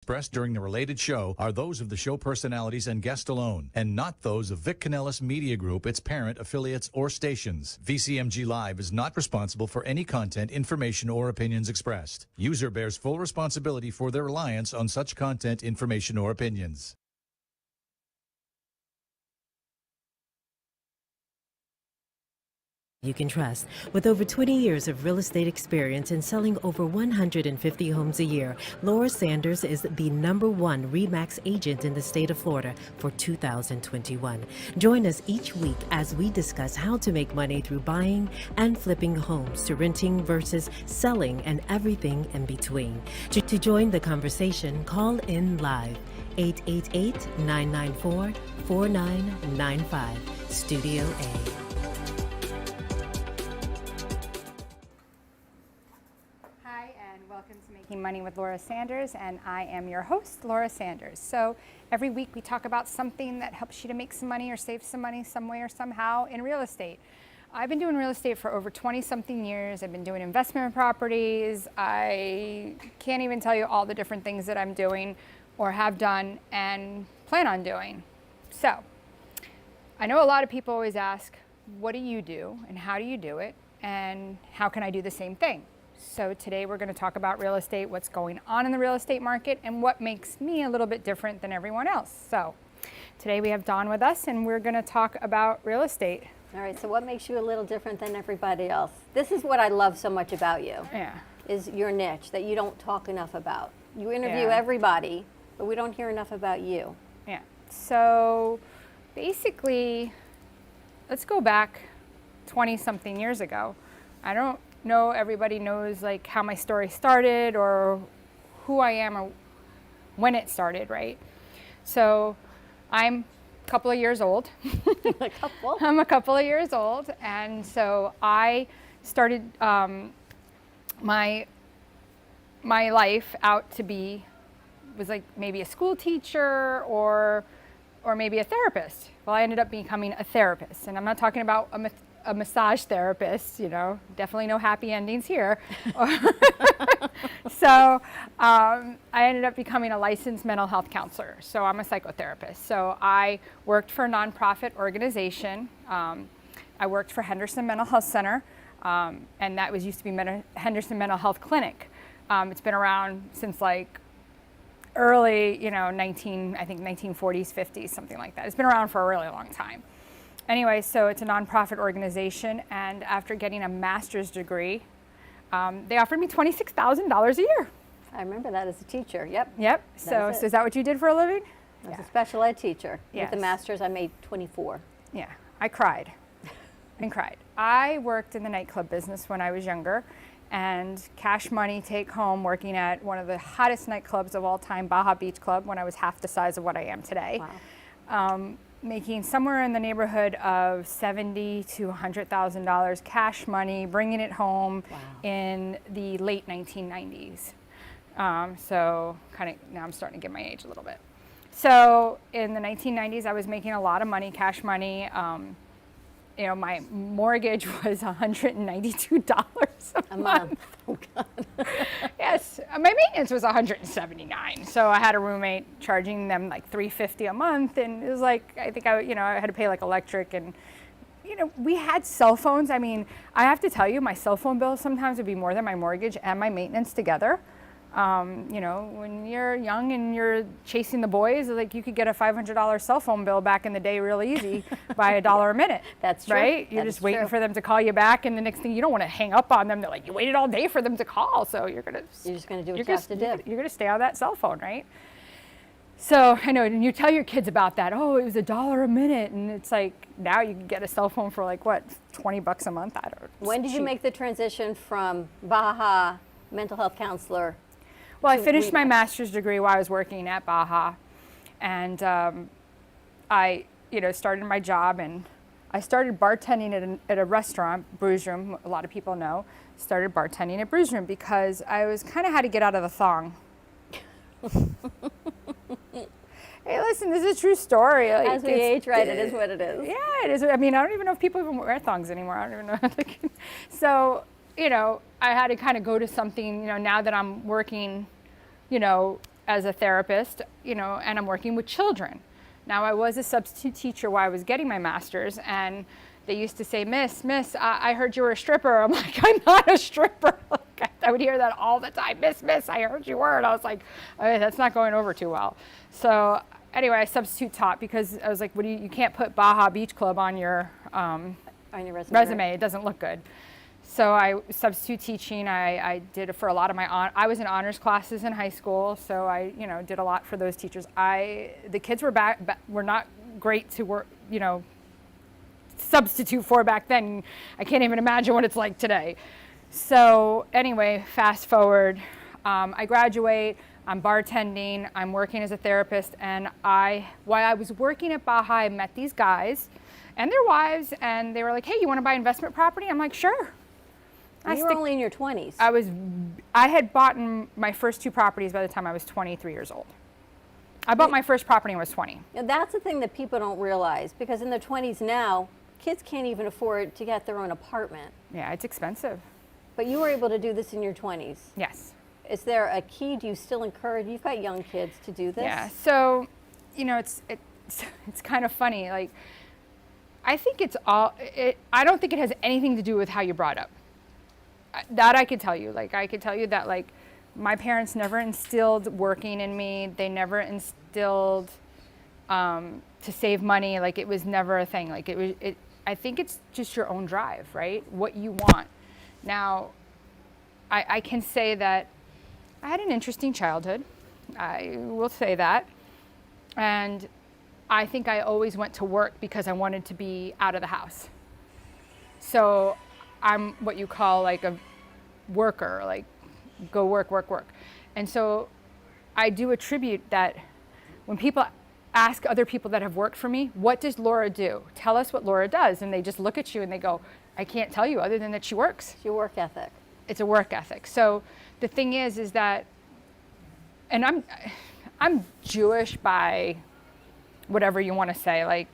expressed during the related show are those of the show personalities and guest alone, and not those of Vic Canellis Media Group, its parent, affiliates, or stations. VCMG Live is not responsible for any content, information, or opinions expressed. User bears full responsibility for their reliance on such content, information, or opinions. You can trust. With over 20 years of real estate experience and selling over 150 homes a year, Laura Sanders is the #1 RE/MAX agent in the state of Florida for 2021. Join us each week as we discuss how to make money through buying and flipping homes, to renting versus selling, and everything in between. To join the conversation, call in live 888-994-4995, Studio A. Welcome to Making Money with Laura Sanders, and I am your host, Laura Sanders. So every week we talk about something that helps you to make some money or save some money some way or somehow in real estate. I've been doing real estate for over 20-something years. I've been doing investment properties. I can't even tell you all the different things that I'm doing or have done and plan on doing. So I know a lot of people always ask, what do you do and how do you do it and how can I do the same thing? So today we're going to talk about real estate, what's going on in the real estate market, and what makes me a little bit different than everyone else. So today we have Dawn with us, and we're going to talk about real estate. All right, so what makes you a little different than everybody else? This is what I love so much about you, is your niche that you don't talk enough about. You interview everybody, but we don't hear enough about you. Yeah, so basically, let's go back 20-something years ago. I don't know everybody knows like how my story started or who I am or when it started, right? So I'm a couple of years old. A couple? I'm a couple of years old, and so I started my life out to be, was like maybe a school teacher or maybe a therapist. Well, I ended up becoming a therapist, and I'm not talking about a massage therapist, you know, definitely no happy endings here. So I ended up becoming a licensed mental health counselor. So I'm a psychotherapist. So I worked for a nonprofit organization. I worked for Henderson Mental Health Center, and that used to be Henderson Mental Health Clinic. It's been around since like early, you know, I think 1940s, 50s, something like that. It's been around for a really long time. Anyway, so it's a nonprofit organization, and after getting a master's degree, they offered me $26,000 a year. I remember that as a teacher, yep. Yep, so is that what you did for a living? As a special ed teacher. Yes. With the master's, I made 24. Yeah, I cried and cried. I worked in the nightclub business when I was younger, and cash money take home working at one of the hottest nightclubs of all time, Baja Beach Club, when I was half the size of what I am today. Wow. Making somewhere in the neighborhood of $70,000 to $100,000 cash money, bringing it home in the late 1990s. So kind of, now I'm starting to give my age a little bit. So in the 1990s, I was making a lot of money, cash money. You know, my mortgage was $192 a month. Oh, God. Yes, my maintenance was $179. So I had a roommate charging them like $350 a month, and it was like, I think I had to pay like electric, and you know, we had cell phones. I mean, I have to tell you, my cell phone bill sometimes would be more than my mortgage and my maintenance together. You know, when you're young and you're chasing the boys, like you could get a $500 cell phone bill back in the day real easy by $1 a minute. That's true. Right? You're just waiting for them to call you back, and the next thing you don't want to hang up on them. They're like, you waited all day for them to call, so you're just going to do what you have to do. You're going to stay on that cell phone, right? So I know, and you tell your kids about that. Oh, it was $1 a minute, and it's like now you can get a cell phone for like what, $20 a month? I don't know. When did you make the transition from Baja mental health counselor? Well, I finished my master's degree while I was working at Baja, and I, started my job, and I started bartending at a restaurant, Brews Room. A lot of people know. Started bartending at Brews Room because I was kind of had to get out of the thong. Hey, listen, this is a true story. Like, as we age, right? It is what it is. Yeah, it is. I mean, I don't even know if people even wear thongs anymore. I don't even know. So, I had to kind of go to something, now that I'm working, as a therapist, and I'm working with children. Now, I was a substitute teacher while I was getting my master's, and they used to say, Miss, I heard you were a stripper. I'm like, I'm not a stripper. I would hear that all the time. Miss, I heard you were. And I was like, okay, that's not going over too well. So anyway, I substitute taught because I was like, you can't put Baja Beach Club on your resume. It doesn't look good. So I substitute teaching. I did it for a lot of I was in honors classes in high school, so I did a lot for those teachers. The kids were not great to work, substitute for back then. I can't even imagine what it's like today. So anyway, fast forward, I graduate, I'm bartending, I'm working as a therapist, and while I was working at Baja, I met these guys and their wives, and they were like, hey, you want to buy investment property? I'm like, sure. You were only in your 20s. I had bought my first 2 properties by the time I was 23 years old. I bought my first property when I was 20. Now, that's the thing that people don't realize, because in their 20s now, kids can't even afford to get their own apartment. Yeah, it's expensive. But you were able to do this in your 20s. Yes. Is there a key? Do you still encourage? You've got young kids to do this. Yeah. So, it's kind of funny. Like, I think I don't think it has anything to do with how you're brought up. That I could tell you. Like, I could tell you that, like, my parents never instilled working in me. They never instilled to save money. Like, it was never a thing. Like, I think it's just your own drive, right? What you want. Now, I can say that I had an interesting childhood. I will say that. And I think I always went to work because I wanted to be out of the house. So I'm what you call like a worker, like go work. And so I do attribute that when people ask other people that have worked for me, what does Laura do? Tell us what Laura does. And they just look at you and they go, I can't tell you other than that she works. It's your work ethic. It's a work ethic. So the thing is that, and I'm Jewish by whatever you want to say, like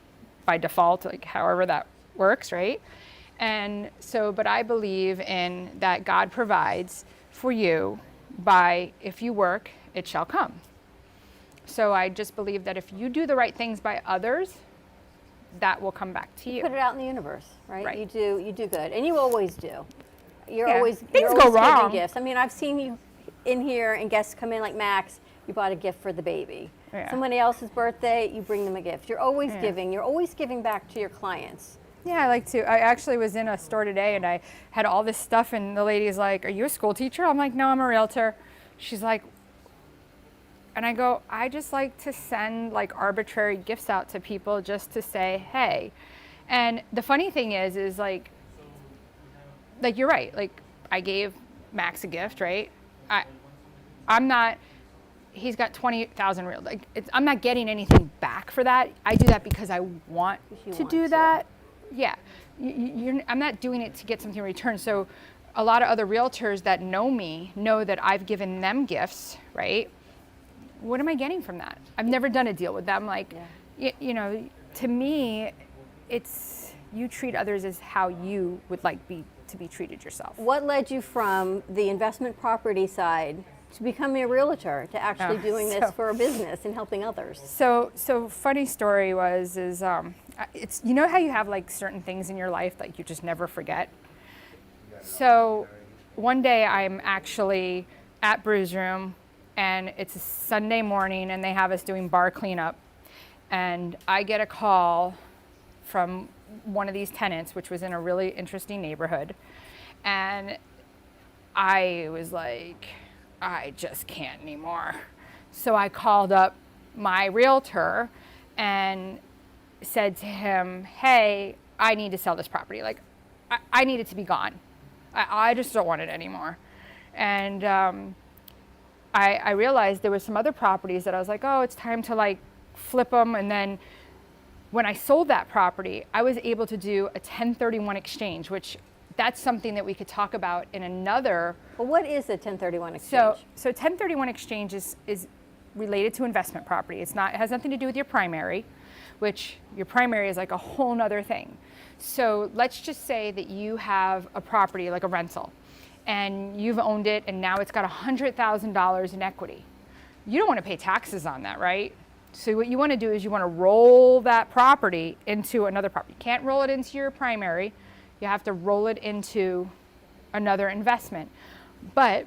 by default, like however that works, right? And so, but I believe in that God provides for you by, if you work, it shall come. So I just believe that if you do the right things by others, that will come back to you. Put it out in the universe, right? Right. You do good, and you always do. You're Yeah. always Things you're go always wrong. giving gifts. I mean, I've seen you in here, and guests come in like Max. You bought a gift for the baby. Yeah. Somebody else's birthday, you bring them a gift. You're always Yeah. giving. You're always giving back to your clients. Yeah, I like to. I actually was in a store today and I had all this stuff and the lady's like, are you a school teacher? I'm like, no, I'm a realtor. She's like, and I go, I just like to send like arbitrary gifts out to people just to say, hey. And the funny thing is like you're right. Like I gave Max a gift, right? I'm not, he's got 20,000 real, like I'm not getting anything back for that. I do that because I want to do that. Yeah, I'm not doing it to get something in return. So a lot of other realtors that know me know that I've given them gifts, right? What am I getting from that? I've never done a deal with them. Like, you know, to me, it's you treat others as how you would like to be treated yourself. What led you from the investment property side to becoming a realtor, to actually doing this for a business and helping others? So funny story is it's, you know how you have like certain things in your life that you just never forget? So one day I'm actually at Brews Room and it's a Sunday morning and they have us doing bar cleanup. And I get a call from one of these tenants, which was in a really interesting neighborhood. And I was like, I just can't anymore. So I called up my realtor and said to him, hey, I need to sell this property. Like, I need it to be gone. I just don't want it anymore. And I realized there were some other properties that I was like, oh, it's time to like flip them. And then when I sold that property, I was able to do a 1031 exchange, which that's something that we could talk about in another. Well, what is a 1031 exchange? So 1031 exchange is related to investment property. It has nothing to do with your primary, which your primary is like a whole nother thing. So let's just say that you have a property like a rental and you've owned it and now it's got $100,000 in equity. you don't want to pay taxes on that, right? So what you want to do is you want to roll that property into another property. You can't roll it into your primary. You have to roll it into another investment. But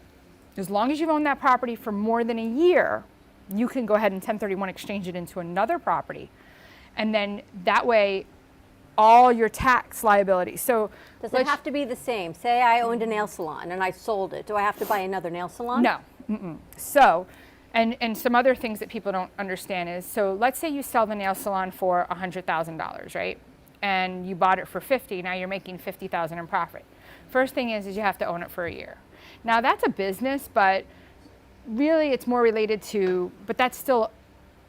as long as you've owned that property for more than a year, you can go ahead and 1031 exchange it into another property. And then that way, all your tax liabilities. So does it have to be the same? Say I owned a nail salon and I sold it. Do I have to buy another nail salon? No. So, and some other things that people don't understand is, so let's say you sell the nail salon for $100,000, right? And you bought it for 50, now you're making 50,000 in profit. First thing is you have to own it for a year. Now that's a business, but really it's more related to, but that's still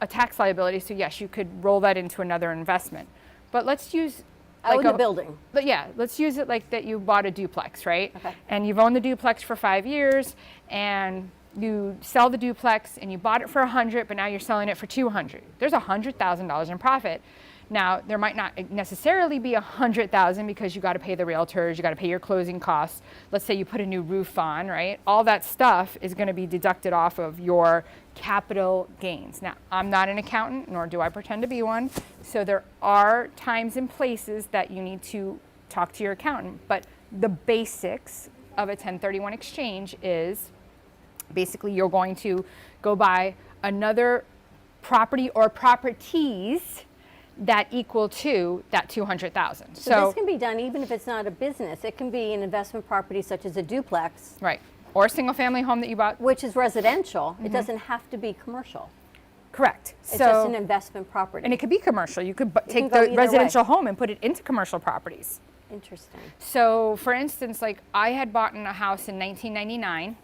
a tax liability. So yes, you could roll that into another investment. But let's use like a building. But yeah, let's use it like that you bought a duplex, right? Okay. And you've owned the duplex for 5 years, and you sell the duplex and you bought it for 100, but now you're selling it for 200. There's $100,000 in profit. Now, there might not necessarily be 100,000 because you got to pay the realtors, you got to pay your closing costs. Let's say you put a new roof on, right? All that stuff is going to be deducted off of your capital gains. Now, I'm not an accountant, nor do I pretend to be one. So there are times and places that you need to talk to your accountant. But the basics of a 1031 exchange is basically you're going to go buy another property or properties that equal to that 200,000. So this can be done even if it's not a business. It can be an investment property such as a duplex. Right. Or a single family home that you bought. Which is residential. It doesn't have to be commercial. Correct. It's just an investment property. And it could be commercial. You could take the residential home and put it into commercial properties. Interesting. So for instance, like I had bought a house in 1999.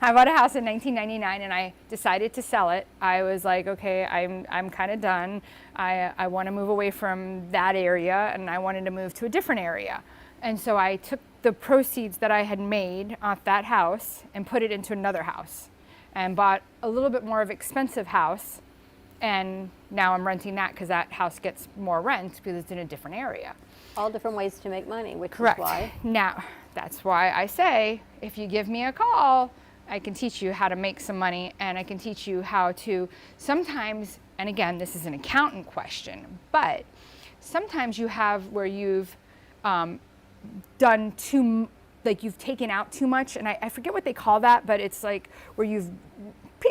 I bought a house in 1999 and I decided to sell it. I was like, okay, I'm kind of done. I want to move away from that area and I wanted to move to a different area. And so I took the proceeds that I had made off that house and put it into another house and bought a little bit more of an expensive house. And now I'm renting that because that house gets more rent because it's in a different area. All different ways to make money, which Correct. is why. Now, that's why I say, if you give me a call, I can teach you how to make some money and I can teach you how to sometimes, and again, this is an accountant question, but sometimes you have where you've done too, like you've taken out too much, and I forget what they call that, but it's like where you've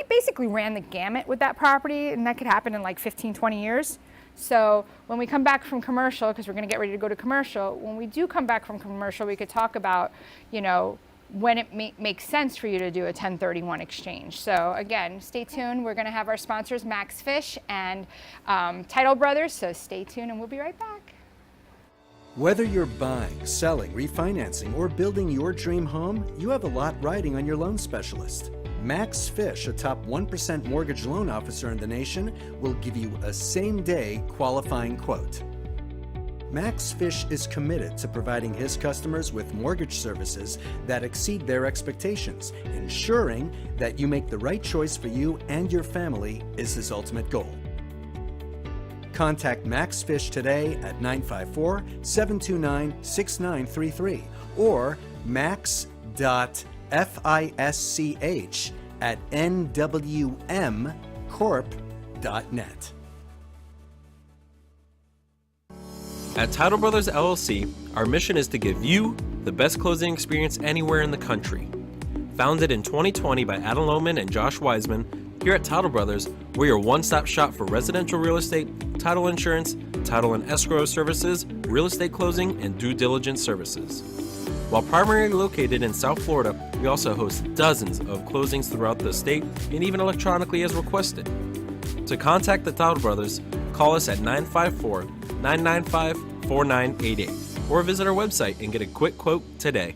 basically ran the gamut with that property, and that could happen in like 15, 20 years. So when we come back from commercial, because we're gonna get ready to go to commercial, when we do come back from commercial, we could talk about, you know, when it makes sense for you to do a 1031 exchange. So again, stay tuned. We're gonna have our sponsors, Max Fish and Title Brothers, so stay tuned and we'll be right back. Whether you're buying, selling, refinancing, or building your dream home, you have a lot riding on your loan specialist. Max Fish, a top 1% mortgage loan officer in the nation, will give you a same-day qualifying quote. Max Fish is committed to providing his customers with mortgage services that exceed their expectations. Ensuring that you make the right choice for you and your family is his ultimate goal. Contact Max Fish today at 954-729-6933 or max.fisch@nwmcorp.net. At Title Brothers LLC, our mission is to give you the best closing experience anywhere in the country. Founded in 2020 by Adam Lohman and Josh Wiseman, here at Title Brothers, we're your one-stop shop for residential real estate, title insurance, title and escrow services, real estate closing, and due diligence services. While primarily located in South Florida, we also host dozens of closings throughout the state and even electronically as requested. To contact the Title Brothers, call us at 954-995-4988 or visit our website and get a quick quote today.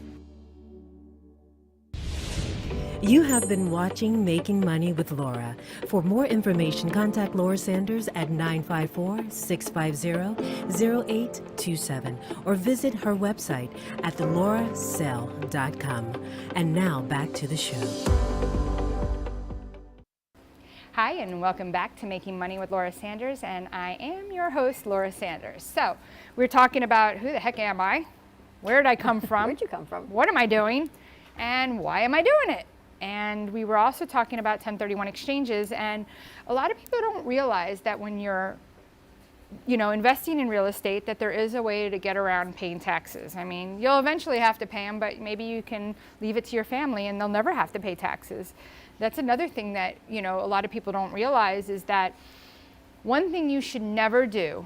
You have been watching Making Money with Laura. For more information, contact Laura Sanders at 954-650-0827 or visit her website at theloracell.com. And now back to the show. Hi, and welcome back to Making Money with Laura Sanders, and I am your host, Laura Sanders. So we're talking about who the heck am I? Where did I come from? Where'd you come from? What am I doing? And why am I doing it? And we were also talking about 1031 exchanges, and a lot of people don't realize that when you're investing in real estate, that there is a way to get around paying taxes. I mean, you'll eventually have to pay them, but maybe you can leave it to your family and they'll never have to pay taxes. That's another thing that, a lot of people don't realize is that one thing you should never do,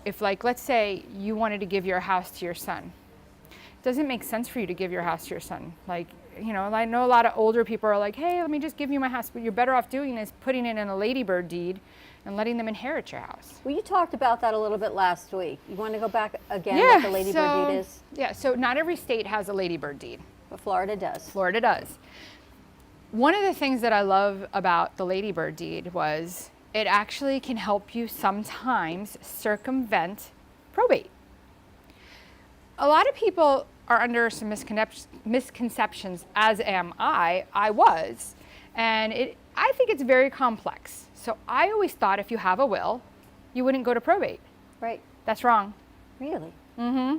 if let's say you wanted to give your house to your son, it doesn't make sense for you to give your house to your son. I know a lot of older people are like, hey, let me just give you my house. What you're better off doing is putting it in a ladybird deed and letting them inherit your house. Well, you talked about that a little bit last week. You want to go back again what the ladybird deed is? Yeah, so not every state has a ladybird deed. But Florida does. Florida does. One of the things that I love about the ladybird deed was it actually can help you sometimes circumvent probate. A lot of people are under some misconceptions, as am I was, and I think it's very complex. So I always thought if you have a will, you wouldn't go to probate. Right. That's wrong. Really? Mm-hmm.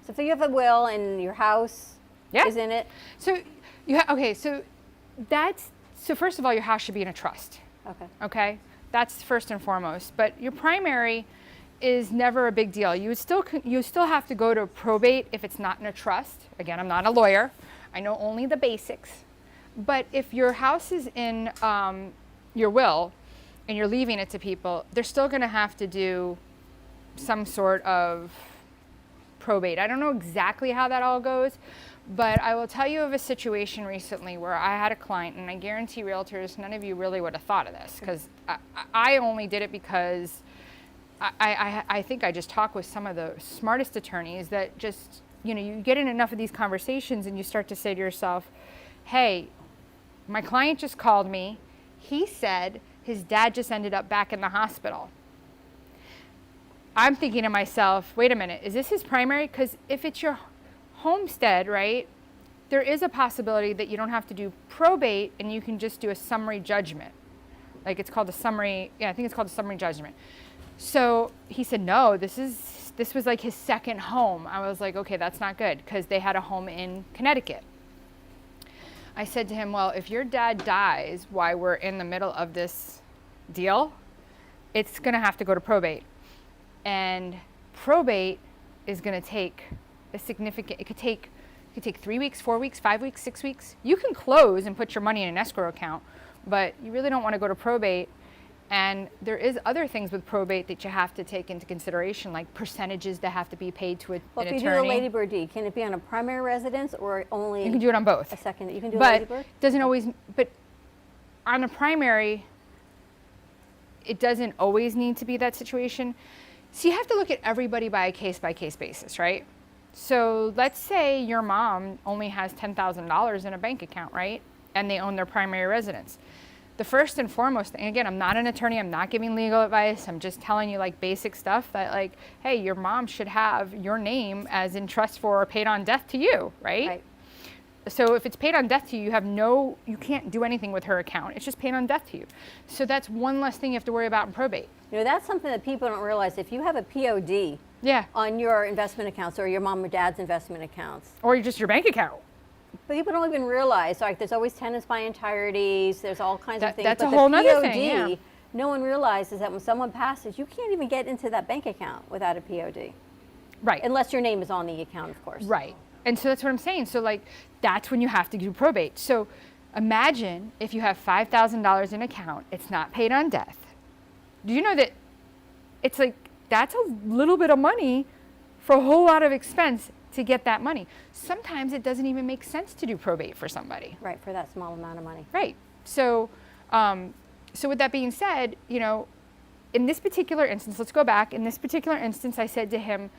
So if you have a will and your house is in it? So so first of all, your house should be in a trust. Okay. Okay? That's first and foremost. But your primary is never a big deal. You still have to go to probate if it's not in a trust. Again, I'm not a lawyer. I know only the basics. But if your house is in your will and you're leaving it to people, they're still going to have to do some sort of probate. I don't know exactly how that all goes, but I will tell you of a situation recently where I had a client, and I guarantee realtors, none of you really would have thought of this, because I only did it because I think I just talk with some of the smartest attorneys that just, you get in enough of these conversations and you start to say to yourself, hey, my client just called me. He said his dad just ended up back in the hospital. I'm thinking to myself, wait a minute, is this his primary? Because if it's your homestead, right, there is a possibility that you don't have to do probate and you can just do a summary judgment. It's called a summary, I think it's called a summary judgment. So he said, no, this was like his second home. I was like, okay, that's not good, because they had a home in Connecticut. I said to him, well, if your dad dies while we're in the middle of this deal, it's going to have to go to probate. And probate is going to take a significant, it could take 3 weeks, 4 weeks, 5 weeks, 6 weeks. You can close and put your money in an escrow account, but you really don't want to go to probate. And there is other things with probate that you have to take into consideration, like percentages that have to be paid to an attorney. Well, if you do a ladybird deed, can it be on a primary residence or only? You can do it on both. A second, you can do a ladybird? But on a primary, it doesn't always need to be that situation. So you have to look at everybody by a case-by-case basis, right? So let's say your mom only has $10,000 in a bank account, right? And they own their primary residence. The first and foremost thing, again, I'm not an attorney, I'm not giving legal advice, I'm just telling you basic stuff that hey, your mom should have your name as in trust for or paid on death to you, right? So if it's paid on death to you, you can't do anything with her account. It's just paid on death to you. So that's one less thing you have to worry about in probate. That's something that people don't realize. If you have a POD on your investment accounts or your mom or dad's investment accounts. Or just your bank account. But people don't even realize, there's always tenants by entireties, there's all kinds of things. That's but a whole the nother POD, thing, yeah. No one realizes that when someone passes, you can't even get into that bank account without a POD. Right. Unless your name is on the account, of course. Right. And so that's what I'm saying. So that's when you have to do probate. So imagine if you have $5,000 in account, it's not paid on death. Do you know that it's that's a little bit of money for a whole lot of expense to get that money. Sometimes it doesn't even make sense to do probate for somebody. Right, for that small amount of money. Right. So, so with that being said, in this particular instance, let's go back. In this particular instance, I said to him,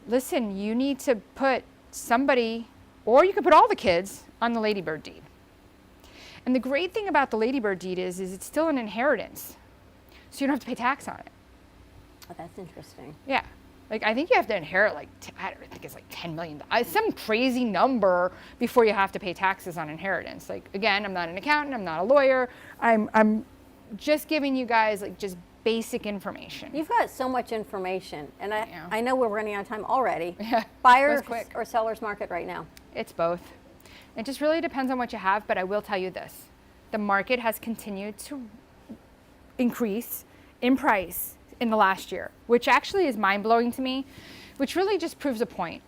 listen, you need to put somebody, or you can put all the kids on the ladybird deed. And the great thing about the ladybird deed is it's still an inheritance. So you don't have to pay tax on it. Oh, that's interesting. Yeah. I think you have to inherit I think it's $10 million, some crazy number before you have to pay taxes on inheritance. Again, I'm not an accountant, I'm not a lawyer. I'm just giving you guys just basic information. You've got so much information, and I know we're running out of time already. Yeah. Buyer's or seller's market right now? It's both. It just really depends on what you have, but I will tell you this. The market has continued to increase in price in the last year, which actually is mind-blowing to me, which really just proves a point.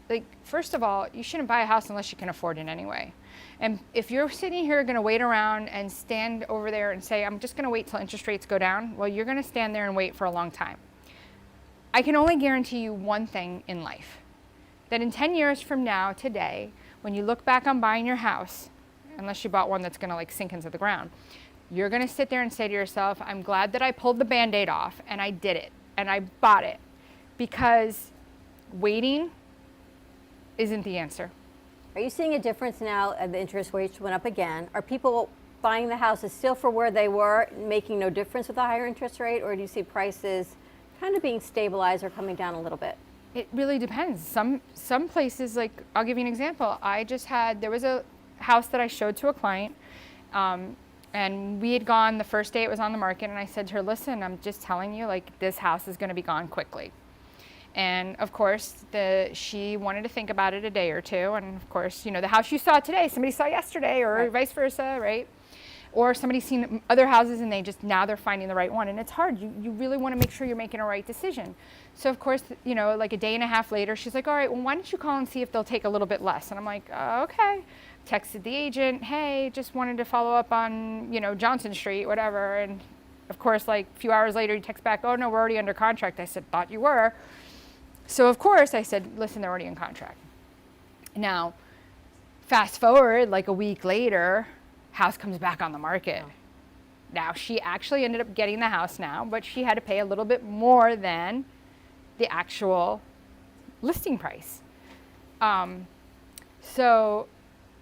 Like, first of all, you shouldn't buy a house unless you can afford it anyway. And if you're sitting here gonna wait around and stand over there and say, I'm just gonna wait till interest rates go down, well, you're gonna stand there and wait for a long time. I can only guarantee you one thing in life, that in 10 years from now, today, when you look back on buying your house, unless you bought one that's gonna like sink into the ground, you're gonna sit there and say to yourself, I'm glad that I pulled the Band-Aid off and I did it and I bought it, because waiting isn't the answer. Are you seeing a difference now as the interest rates went up again? Are people buying the houses still for where they were, making no difference with the higher interest rate, or do you see prices kind of being stabilized or coming down a little bit? It really depends. Some places, like, I'll give you an example. There was a house that I showed to a client, and we had gone the first day it was on the market, and I said to her, listen, I'm just telling you, like, this house is gonna be gone quickly. And of course, she wanted to think about it a day or two. And of course, you know, the house you saw today, somebody saw yesterday, or right. vice versa, right? Or somebody's seen other houses and now they're finding the right one. And it's hard. You really want to make sure you're making a right decision. So of course, you know, like a day and a half later, she's like, all right, well, why don't you call and see if they'll take a little bit less? And I'm like, okay. Texted the agent, hey, just wanted to follow up on, you know, Johnson Street, whatever. And of course, like a few hours later, he texts back, oh no, we're already under contract. I said, thought you were. So of course I said, listen, they're already in contract. Now, fast forward like a week later, house comes back on the market. Oh. Now she actually ended up getting the house now, but she had to pay a little bit more than the actual listing price. So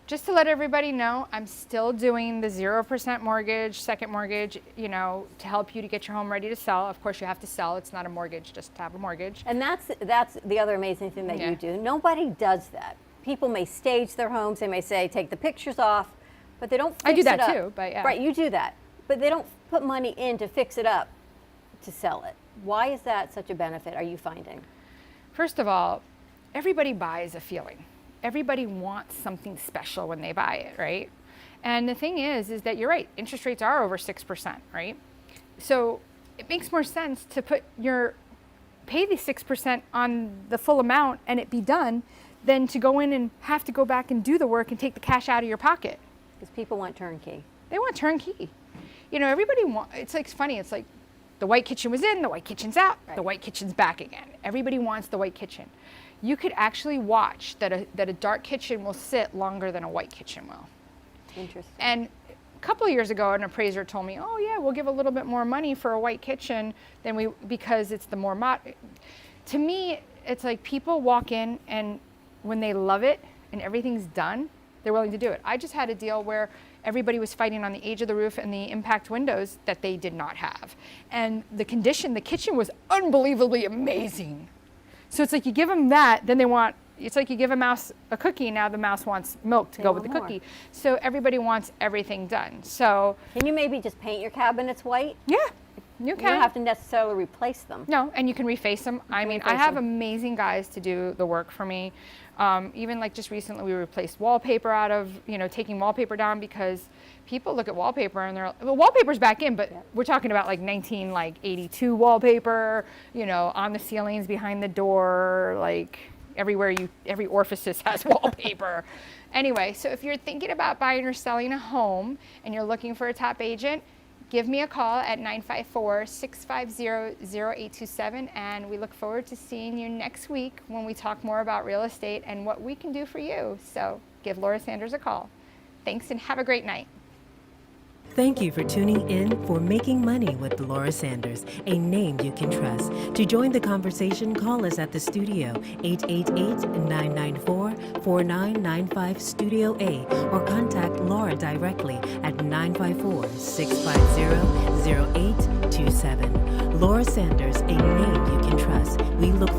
just to let everybody know, I'm still doing the 0% mortgage, second mortgage, you know, to help you to get your home ready to sell. Of course, you have to sell. It's not a mortgage just to have a mortgage. And that's the other amazing thing that you do. Nobody does that. People may stage their homes. They may say, take the pictures off, but they don't fix it up. I do that too, but yeah. Right, you do that. But they don't put money in to fix it up to sell it. Why is that such a benefit, are you finding? First of all, everybody buys a feeling. Everybody wants something special when they buy it, right? And the thing is that you're right, interest rates are over 6%, right? So it makes more sense to pay the 6% on the full amount and it be done than to go in and have to go back and do the work and take the cash out of your pocket. Because people want turnkey. They want turnkey. You know, everybody it's like funny, it's like the white kitchen was in, the white kitchen's out, right. The white kitchen's back again. Everybody wants the white kitchen. You could actually watch that a dark kitchen will sit longer than a white kitchen will. Interesting. And a couple of years ago, an appraiser told me, oh yeah, we'll give a little bit more money for a white kitchen because it's the more To me, it's like people walk in and when they love it and everything's done, they're willing to do it. I just had a deal where everybody was fighting on the age of the roof and the impact windows that they did not have. And the kitchen was unbelievably amazing. So it's like you give them that, then it's like you give a mouse a cookie, now the mouse wants milk to go with the cookie. So everybody wants everything done. So can you maybe just paint your cabinets white? Yeah, you can. You don't have to necessarily replace them. No, and you can reface them. I mean, I have amazing guys to do the work for me. Even like just recently we replaced wallpaper out of, you know, taking wallpaper down because people look at wallpaper and they're like, well, wallpaper's back in, but we're talking about like 1982 wallpaper, you know, on the ceilings, behind the door, like every orifice has wallpaper. Anyway, so if you're thinking about buying or selling a home and you're looking for a top agent, give me a call at 954-650-0827, and we look forward to seeing you next week when we talk more about real estate and what we can do for you. So give Laura Sanders a call. Thanks and have a great night. Thank you for tuning in for Making Money with Laura Sanders, a name you can trust. To join the conversation, call us at the studio, 888-994-4995 Studio A, or contact Laura directly at 954-650-0827. Laura Sanders, a name you can trust. We look